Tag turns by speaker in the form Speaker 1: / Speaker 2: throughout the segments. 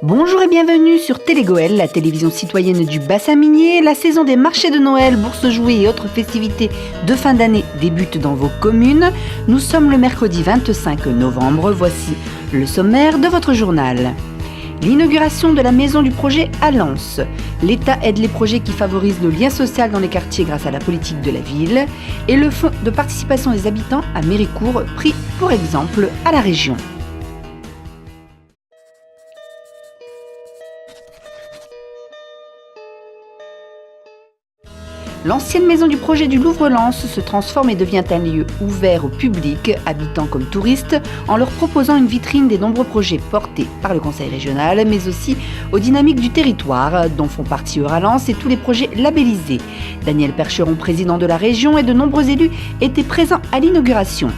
Speaker 1: Bonjour et bienvenue sur Télégoël, la télévision citoyenne du bassin minier. La saison des marchés de Noël, bourses jouets et autres festivités de fin d'année débute dans vos communes. Nous sommes le mercredi 25 novembre. Voici le sommaire de votre journal. L'inauguration de la maison du projet à Lens. L'État aide les projets qui favorisent le lien social dans les quartiers grâce à la politique de la ville. Et le fonds de participation des habitants à Méricourt, pris pour exemple à la région. L'ancienne maison du projet du Louvre-Lens se transforme et devient un lieu ouvert au public, habitants comme touristes, en leur proposant une vitrine des nombreux projets portés par le conseil régional, mais aussi aux dynamiques du territoire, dont font partie Euralens et tous les projets labellisés. Daniel Percheron, président de la région, et de nombreux élus étaient présents à l'inauguration.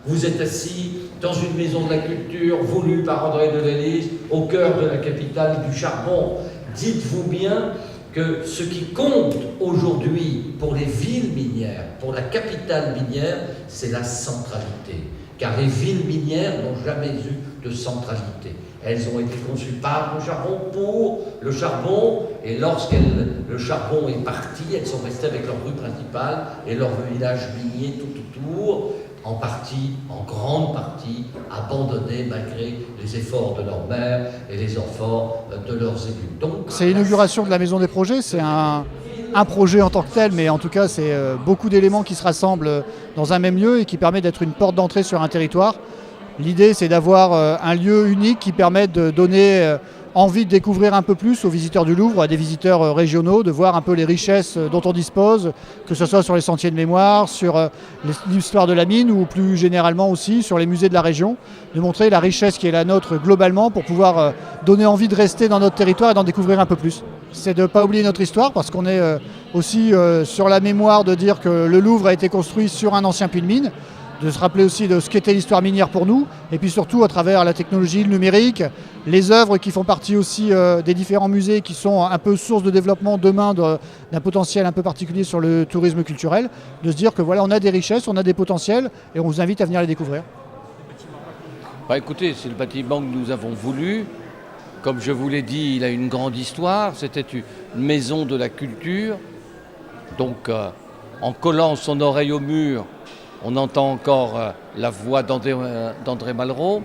Speaker 2: Vous êtes assis dans une maison de la culture voulue par André Delelise, au cœur de la capitale du charbon. Dites-vous bien que ce qui compte aujourd'hui pour les villes minières, pour la capitale minière, c'est la centralité. Car les villes minières n'ont jamais eu de centralité. Elles ont été conçues par le charbon, pour le charbon, et lorsque le charbon est parti, elles sont restées avec leur rue principale et leur village minier tout autour, en partie, en grande partie, abandonnés malgré les efforts de leurs maires et les efforts de leurs élus. Donc,
Speaker 3: c'est l'inauguration de la Maison des Projets, c'est un projet en tant que tel, mais en tout cas c'est beaucoup d'éléments qui se rassemblent dans un même lieu et qui permet d'être une porte d'entrée sur un territoire. L'idée c'est d'avoir un lieu unique qui permet de donner envie de découvrir un peu plus aux visiteurs du Louvre, à des visiteurs régionaux, de voir un peu les richesses dont on dispose, que ce soit sur les sentiers de mémoire, sur l'histoire de la mine ou plus généralement aussi sur les musées de la région, de montrer la richesse qui est la nôtre globalement pour pouvoir donner envie de rester dans notre territoire et d'en découvrir un peu plus. C'est de ne pas oublier notre histoire parce qu'on est aussi sur la mémoire de dire que le Louvre a été construit sur un ancien puits de mine, de se rappeler aussi de ce qu'était l'histoire minière pour nous, et puis surtout à travers la technologie, le numérique, les œuvres qui font partie aussi des différents musées qui sont un peu source de développement demain d'un potentiel un peu particulier sur le tourisme culturel, de se dire que voilà, on a des richesses, on a des potentiels, et on vous invite à venir les découvrir.
Speaker 4: Écoutez, c'est le bâtiment que nous avons voulu. Comme je vous l'ai dit, il a une grande histoire. C'était une maison de la culture. Donc, en collant son oreille au mur, on entend encore la voix d'André Malraux,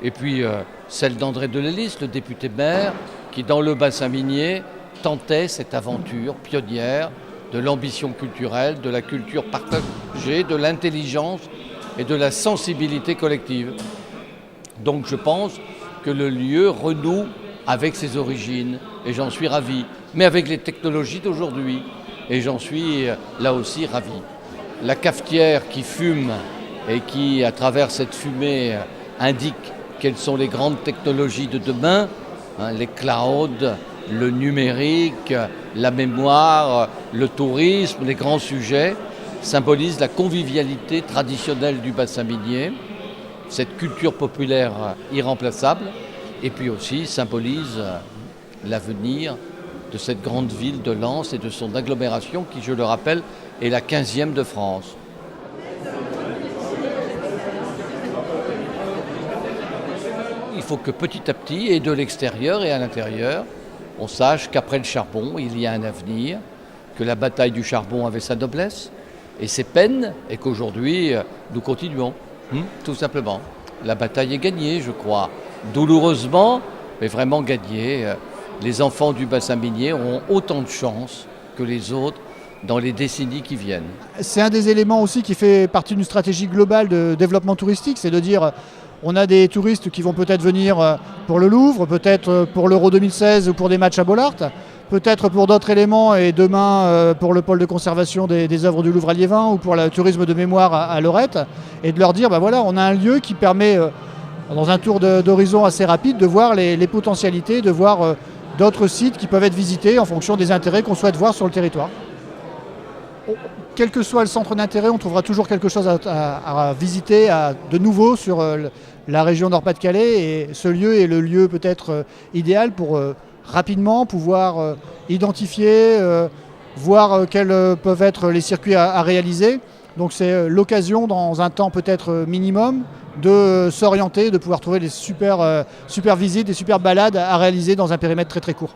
Speaker 4: et puis celle d'André Delelise, le député maire, qui dans le bassin minier tentait cette aventure pionnière de l'ambition culturelle, de la culture partagée, de l'intelligence et de la sensibilité collective. Donc je pense que le lieu renoue avec ses origines, et j'en suis ravi, mais avec les technologies d'aujourd'hui, et j'en suis là aussi ravi. La cafetière qui fume et qui, à travers cette fumée, indique quelles sont les grandes technologies de demain, les clouds, le numérique, la mémoire, le tourisme, les grands sujets, symbolisent la convivialité traditionnelle du bassin minier, cette culture populaire irremplaçable, et puis aussi symbolise l'avenir de cette grande ville de Lens et de son agglomération qui, je le rappelle, est la 15e de France. Il faut que petit à petit, et de l'extérieur et à l'intérieur, on sache qu'après le charbon, il y a un avenir, que la bataille du charbon avait sa noblesse et ses peines, et qu'aujourd'hui, nous continuons, tout simplement. La bataille est gagnée, je crois, douloureusement, mais vraiment gagnée. Les enfants du bassin minier auront autant de chance que les autres dans les décennies qui viennent.
Speaker 3: C'est un des éléments aussi qui fait partie d'une stratégie globale de développement touristique, c'est de dire on a des touristes qui vont peut-être venir pour le Louvre, peut-être pour l'Euro 2016 ou pour des matchs à Bollaert, peut-être pour d'autres éléments et demain pour le pôle de conservation des œuvres du Louvre à Liévin ou pour le tourisme de mémoire à Lorette, et de leur dire voilà, on a un lieu qui permet dans un tour d'horizon assez rapide de voir les potentialités, de voir d'autres sites qui peuvent être visités en fonction des intérêts qu'on souhaite voir sur le territoire. Quel que soit le centre d'intérêt, on trouvera toujours quelque chose à visiter de nouveau sur la région Nord-Pas-de-Calais, et ce lieu est le lieu peut-être idéal pour rapidement pouvoir identifier, voir quels peuvent être les circuits à réaliser. Donc c'est l'occasion dans un temps peut-être minimum de s'orienter, de pouvoir trouver des super visites, des super balades à réaliser dans un périmètre très très court.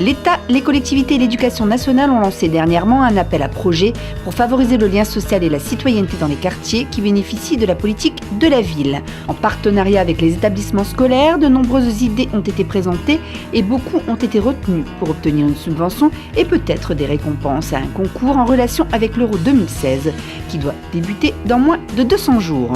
Speaker 1: L'État, les collectivités et l'éducation nationale ont lancé dernièrement un appel à projets pour favoriser le lien social et la citoyenneté dans les quartiers qui bénéficient de la politique de la ville. En partenariat avec les établissements scolaires, de nombreuses idées ont été présentées et beaucoup ont été retenues pour obtenir une subvention et peut-être des récompenses à un concours en relation avec l'Euro 2016 qui doit débuter dans moins de 200 jours.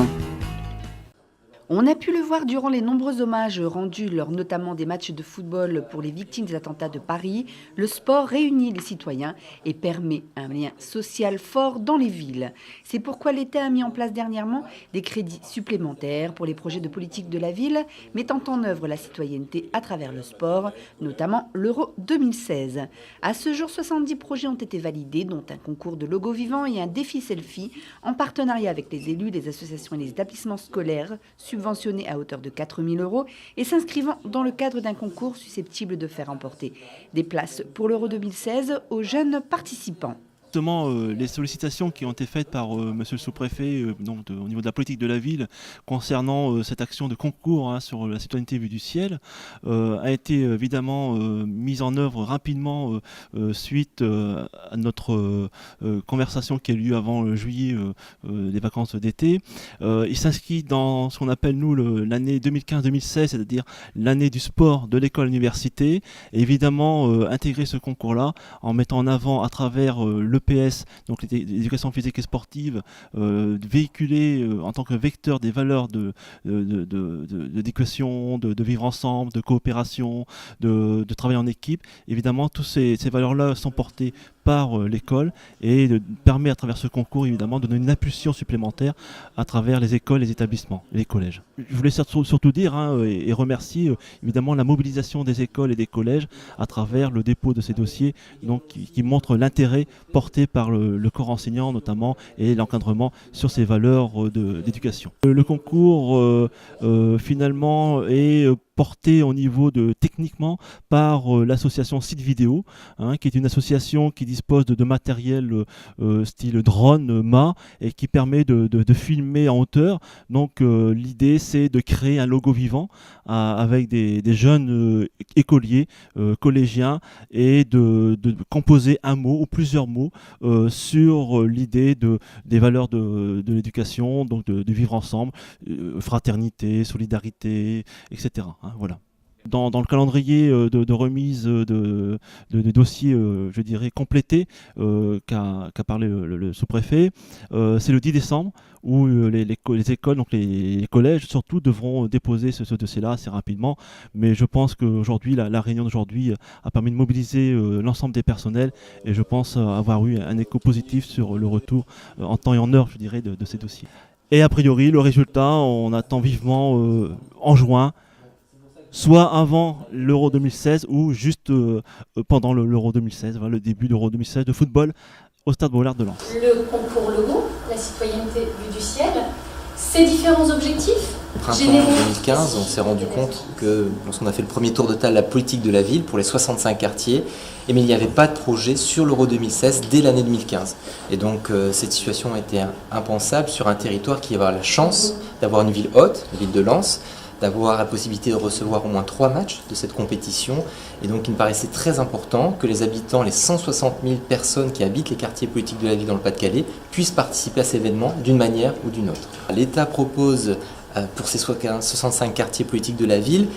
Speaker 1: On a pu le voir durant les nombreux hommages rendus lors notamment des matchs de football pour les victimes des attentats de Paris. Le sport réunit les citoyens et permet un lien social fort dans les villes. C'est pourquoi l'État a mis en place dernièrement des crédits supplémentaires pour les projets de politique de la ville, mettant en œuvre la citoyenneté à travers le sport, notamment l'Euro 2016. À ce jour, 70 projets ont été validés, dont un concours de logo vivant et un défi selfie, en partenariat avec les élus, les associations et les établissements scolaires, subventionnés à hauteur de 4 000 € et s'inscrivant dans le cadre d'un concours susceptible de faire emporter des places pour l'Euro 2016 aux jeunes participants.
Speaker 5: Les sollicitations qui ont été faites par monsieur le sous-préfet au niveau de la politique de la ville concernant cette action de concours sur la citoyenneté vue du ciel a été évidemment mise en œuvre rapidement suite à notre conversation qui a eu lieu avant juillet des vacances d'été. Il s'inscrit dans ce qu'on appelle nous l'année 2015-2016, c'est-à-dire l'année du sport de l'école-université, et évidemment intégrer ce concours-là en mettant en avant à travers l'EPS, donc l'éducation physique et sportive, véhiculer en tant que vecteur des valeurs d'éducation, de vivre ensemble, de coopération, de travail en équipe. Évidemment, toutes ces valeurs-là sont portées par l'école et permet à travers ce concours évidemment de donner une impulsion supplémentaire à travers les écoles, les établissements, les collèges. Je voulais surtout dire et remercier évidemment la mobilisation des écoles et des collèges à travers le dépôt de ces dossiers donc, qui montrent l'intérêt porté par le corps enseignant notamment et l'encadrement sur ces valeurs d'éducation. Le concours finalement est porté au niveau techniquement par l'association Site Vidéo, qui est une association qui dispose de matériel style drone, mât, et qui permet de filmer en hauteur. Donc l'idée c'est de créer un logo vivant avec des jeunes écoliers, collégiens, et de composer un mot ou plusieurs mots sur l'idée des valeurs de l'éducation, donc de vivre ensemble, fraternité, solidarité, etc. Voilà. Dans le calendrier de remise de dossiers, je dirais, complétés qu'a parlé le sous-préfet, c'est le 10 décembre où les écoles, donc les collèges surtout, devront déposer ce dossier-là assez rapidement. Mais je pense qu'aujourd'hui, la réunion d'aujourd'hui a permis de mobiliser l'ensemble des personnels et je pense avoir eu un écho positif sur le retour en temps et en heure, je dirais, de ces dossiers. Et a priori, le résultat, on attend vivement en juin, soit avant l'Euro 2016 ou juste pendant l'Euro 2016, voilà, le début de l'Euro 2016 de football au Stade Bollaert de Lens.
Speaker 6: Le concours logo, la citoyenneté vue du ciel, ses différents objectifs.
Speaker 7: Au printemps 2015, on s'est rendu compte que lorsqu'on a fait le premier tour de table de la politique de la ville pour les 65 quartiers, il n'y avait pas de projet sur l'Euro 2016 dès l'année 2015. Et donc cette situation était impensable sur un territoire qui va avoir la chance d'avoir une ville haute, la ville de Lens, d'avoir la possibilité de recevoir au moins 3 matchs de cette compétition. Et donc il me paraissait très important que les habitants, les 160 000 personnes qui habitent les quartiers politiques de la ville dans le Pas-de-Calais, puissent participer à cet événement d'une manière ou d'une autre. L'État propose pour ces 65 quartiers politiques de la ville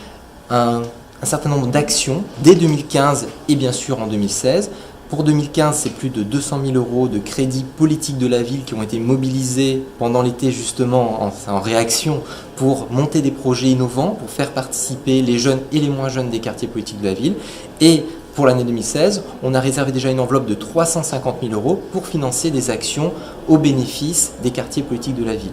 Speaker 7: un certain nombre d'actions dès 2015 et bien sûr en 2016. Pour 2015, c'est plus de 200 000 € de crédits politiques de la ville qui ont été mobilisés pendant l'été justement en réaction pour monter des projets innovants, pour faire participer les jeunes et les moins jeunes des quartiers politiques de la ville. Et pour l'année 2016, on a réservé déjà une enveloppe de 350 000 € pour financer des actions au bénéfice des quartiers politiques de la ville.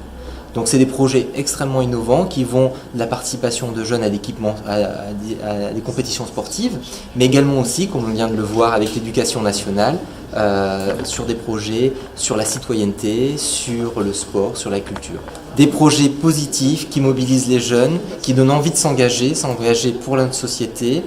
Speaker 7: Donc c'est des projets extrêmement innovants qui vont de la participation de jeunes à l'équipement, à des compétitions sportives, mais également aussi, comme on vient de le voir avec l'éducation nationale, sur des projets sur la citoyenneté, sur le sport, sur la culture. Des projets positifs qui mobilisent les jeunes, qui donnent envie de s'engager pour notre société,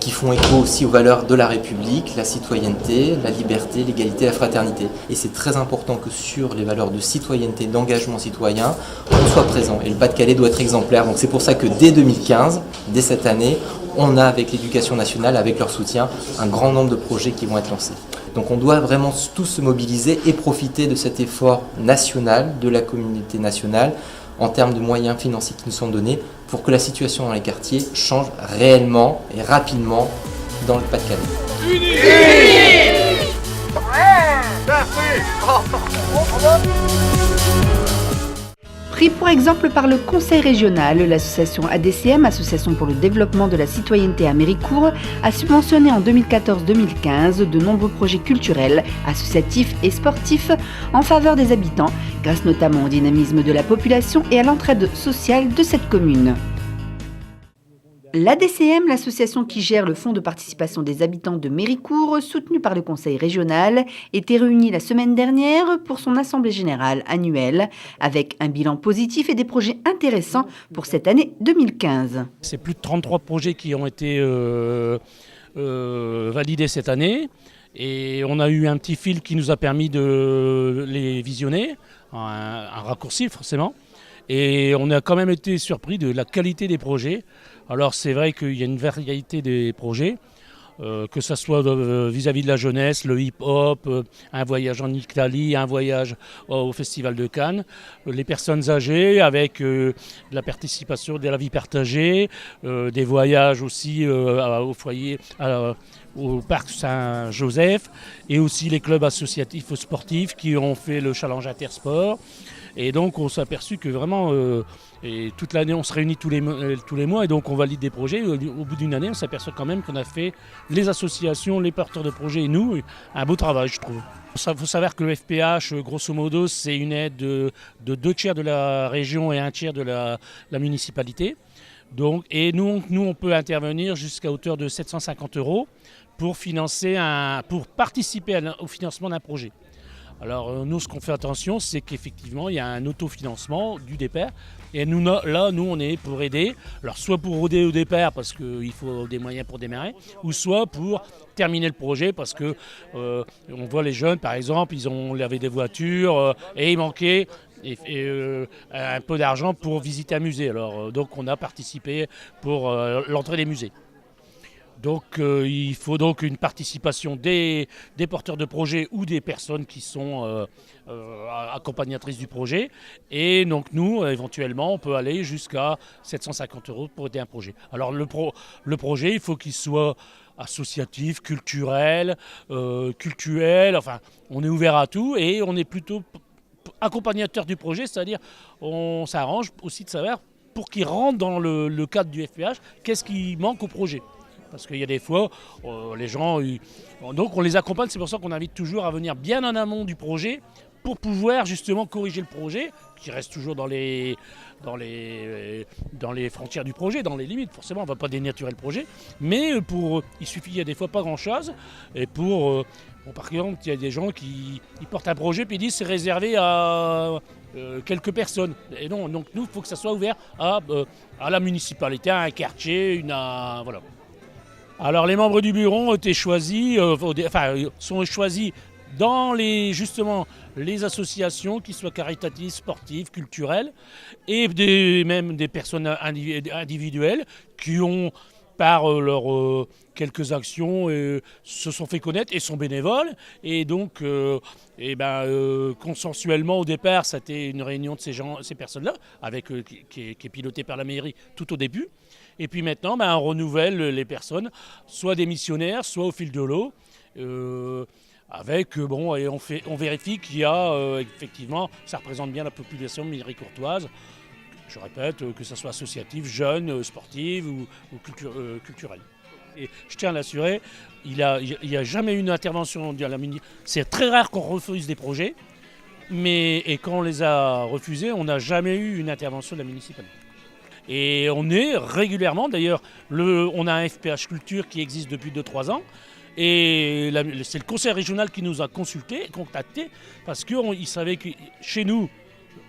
Speaker 7: qui font écho aussi aux valeurs de la République, la citoyenneté, la liberté, l'égalité, la fraternité. Et c'est très important que sur les valeurs de citoyenneté, d'engagement citoyen, on soit présent. Et le Pas-de-Calais doit être exemplaire. Donc c'est pour ça que dès 2015, dès cette année, on a avec l'Éducation nationale, avec leur soutien, un grand nombre de projets qui vont être lancés. Donc on doit vraiment tous se mobiliser et profiter de cet effort national, de la communauté nationale, en termes de moyens financiers qui nous sont donnés, pour que la situation dans les quartiers change réellement et rapidement dans le Pas-de-Calais.
Speaker 1: Pris pour exemple par le Conseil régional, l'association ADCM, Association pour le développement de la citoyenneté à Méricourt, a subventionné en 2014-2015 de nombreux projets culturels, associatifs et sportifs en faveur des habitants, grâce notamment au dynamisme de la population et à l'entraide sociale de cette commune. L'ADCM, l'association qui gère le fonds de participation des habitants de Méricourt, soutenu par le Conseil régional, était réunie la semaine dernière pour son assemblée générale annuelle, avec un bilan positif et des projets intéressants pour cette année 2015.
Speaker 8: C'est plus de 33 projets qui ont été validés cette année, et on a eu un petit fil qui nous a permis de les visionner, un raccourci forcément. Et on a quand même été surpris de la qualité des projets. Alors c'est vrai qu'il y a une variété des projets, que ce soit vis-à-vis de la jeunesse, le hip-hop, un voyage en Italie, un voyage au Festival de Cannes, les personnes âgées avec de la participation, de la vie partagée, des voyages aussi au foyer, au parc Saint-Joseph, et aussi les clubs associatifs sportifs qui ont fait le challenge intersport. Et donc on s'est aperçu que vraiment, et toute l'année on se réunit tous les mois et donc on valide des projets. Au bout d'une année on s'aperçoit quand même qu'on a fait, les associations, les porteurs de projets et nous, un beau travail je trouve. Il faut savoir que le FPH, grosso modo, c'est une aide de 2/3 de la région et 1/3 de la municipalité. Donc, et nous on peut intervenir jusqu'à hauteur de 750 € pour participer au financement d'un projet. Alors nous, ce qu'on fait attention, c'est qu'effectivement, il y a un autofinancement du départ. Et nous, on est pour aider. Alors soit pour aider au départ, parce qu'il faut des moyens pour démarrer, ou soit pour terminer le projet, parce que on voit les jeunes, par exemple, ils avaient des voitures et il manquait un peu d'argent pour visiter un musée. Alors donc on a participé pour l'entrée des musées. Donc il faut donc une participation des porteurs de projets ou des personnes qui sont accompagnatrices du projet. Et donc nous, éventuellement, on peut aller jusqu'à 750 € pour aider un projet. Alors le projet, il faut qu'il soit associatif, culturel, enfin on est ouvert à tout et on est plutôt accompagnateur du projet, c'est-à-dire on s'arrange aussi de savoir pour qu'il rentre dans le cadre du FPH, qu'est-ce qui manque au projet. Parce qu'il y a des fois, les gens, donc on les accompagne, c'est pour ça qu'on invite toujours à venir bien en amont du projet pour pouvoir justement corriger le projet, qui reste toujours dans les frontières du projet, dans les limites. Forcément, on ne va pas dénaturer le projet, mais il y a des fois pas grand-chose. Et par exemple, il y a des gens qui portent un projet puis ils disent c'est réservé à quelques personnes. Et non, donc nous, il faut que ça soit ouvert à la municipalité, à un quartier, voilà. Alors les membres du bureau ont été choisis, sont choisis dans justement les associations qui soient caritatives, sportives, culturelles, et même des personnes individuelles qui ont, par leurs quelques actions, se sont fait connaître et sont bénévoles. Et donc, consensuellement, au départ, c'était une réunion de ces personnes-là, qui est pilotée par la mairie tout au début. Et puis maintenant, on renouvelle les personnes, soit des missionnaires, soit au fil de l'eau. Et on vérifie qu'il y a, effectivement, ça représente bien la population méricourtoise. Je répète, que ce soit associatif, jeune, sportive ou culturelle. Et je tiens à l'assurer, il n'y a jamais eu une intervention de la municipalité. C'est très rare qu'on refuse des projets, et quand on les a refusés, on n'a jamais eu une intervention de la municipalité. Et on est régulièrement, d'ailleurs, on a un FPH Culture qui existe depuis 2-3 ans, Et c'est le conseil régional qui nous a contactés, parce qu'il savait que chez nous,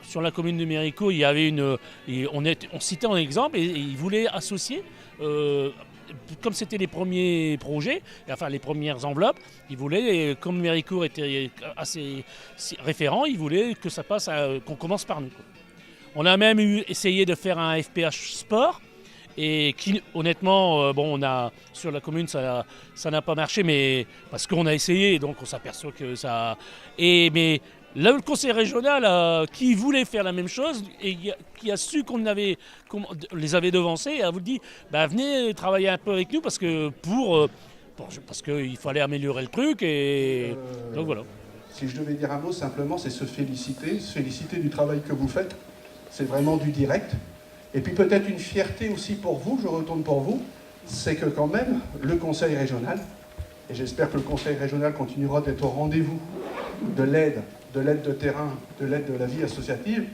Speaker 8: sur la commune de Méricourt, il y avait on citait un exemple et il voulait associer, comme c'était les premiers projets, enfin les premières enveloppes, il voulait, comme Méricourt était assez référent, il voulait que ça passe, qu'on commence par nous. On a même essayé de faire un FPH sport. Et qui, honnêtement, sur la commune, ça n'a pas marché, mais parce qu'on a essayé, donc on s'aperçoit que ça. Mais là, le conseil régional, qui voulait faire la même chose et qui a su qu'on les avait devancés, a vous dit, venez travailler un peu avec nous parce que parce qu'il fallait améliorer le truc et donc voilà.
Speaker 9: Si je devais dire un mot simplement, c'est se féliciter du travail que vous faites. C'est vraiment du direct. Et puis peut-être une fierté aussi pour vous, je retourne pour vous, c'est que quand même le conseil régional, et j'espère que le conseil régional continuera d'être au rendez-vous de l'aide de terrain, de l'aide de la vie associative,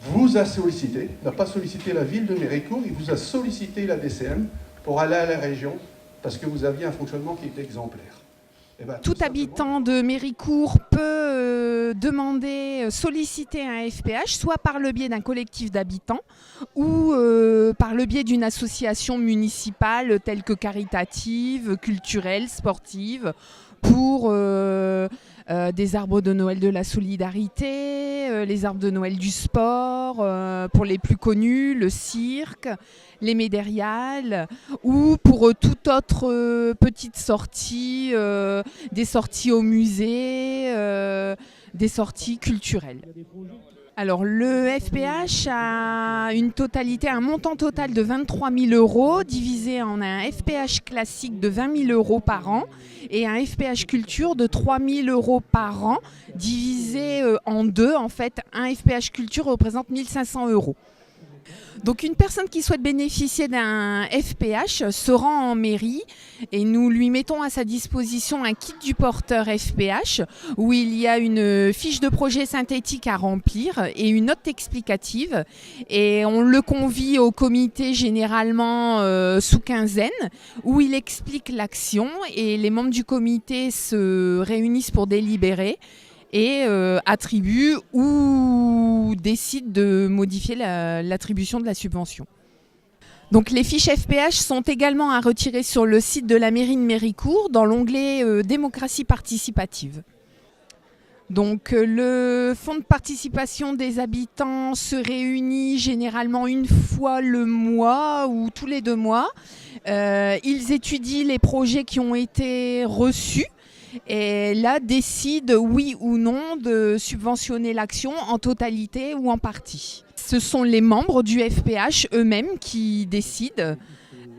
Speaker 9: vous a sollicité, n'a pas sollicité la ville de Méricourt, il vous a sollicité la DCM pour aller à la région, parce que vous aviez un fonctionnement qui était exemplaire.
Speaker 10: Tout habitant de Méricourt peut solliciter un FPH, soit par le biais d'un collectif d'habitants ou par le biais d'une association municipale telle que caritative, culturelle, sportive, pour des arbres de Noël de la solidarité, les arbres de Noël du sport, pour les plus connus, le cirque, les médériales, ou pour toute autre petite sortie, des sorties au musée, des sorties culturelles. Alors le FPH a un montant total de 23 000 € divisé en un FPH classique de 20 000 € par an et un FPH culture de 3 000 € par an divisé en deux. En fait, un FPH culture représente 1 500 €. Donc une personne qui souhaite bénéficier d'un FPH se rend en mairie et nous lui mettons à sa disposition un kit du porteur FPH où il y a une fiche de projet synthétique à remplir et une note explicative. Et on le convie au comité généralement sous quinzaine où il explique l'action et les membres du comité se réunissent pour délibérer et attribue ou décide de modifier l'attribution de la subvention. Donc les fiches FPH sont également à retirer sur le site de la mairie de Méricourt dans l'onglet démocratie participative. Donc le fonds de participation des habitants se réunit généralement une fois le mois ou tous les 2 mois. Ils étudient les projets qui ont été reçus et là décide oui ou non de subventionner l'action en totalité ou en partie. Ce sont les membres du FPH eux-mêmes qui décident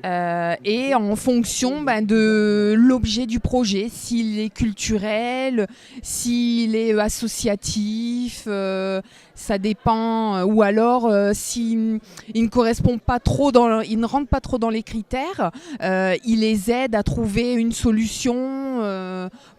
Speaker 10: et en fonction de l'objet du projet, s'il est culturel, s'il est associatif, ça dépend, ou alors s'il ne correspond pas trop il ne rentre pas trop dans les critères, il les aide à trouver une solution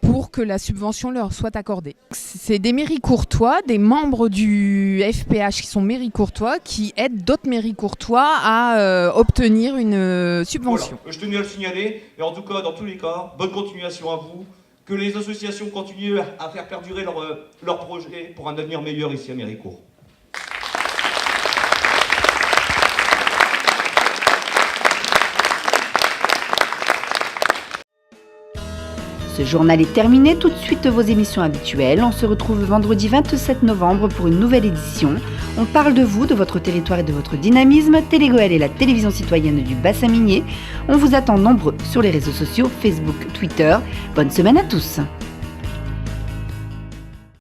Speaker 10: pour que la subvention leur soit accordée. C'est des Méricourtois, des membres du FPH qui sont Méricourtois, qui aident d'autres Méricourtois à obtenir une subvention.
Speaker 11: Voilà. Je tenais à le signaler, et en tout cas, dans tous les cas, bonne continuation à vous. Que les associations continuent à faire perdurer leurs projets pour un avenir meilleur ici à Méricourt.
Speaker 1: Ce journal est terminé, tout de suite vos émissions habituelles. On se retrouve vendredi 27 novembre pour une nouvelle édition. On parle de vous, de votre territoire et de votre dynamisme. Télégoël est la télévision citoyenne du bassin minier. On vous attend nombreux sur les réseaux sociaux, Facebook, Twitter. Bonne semaine à tous.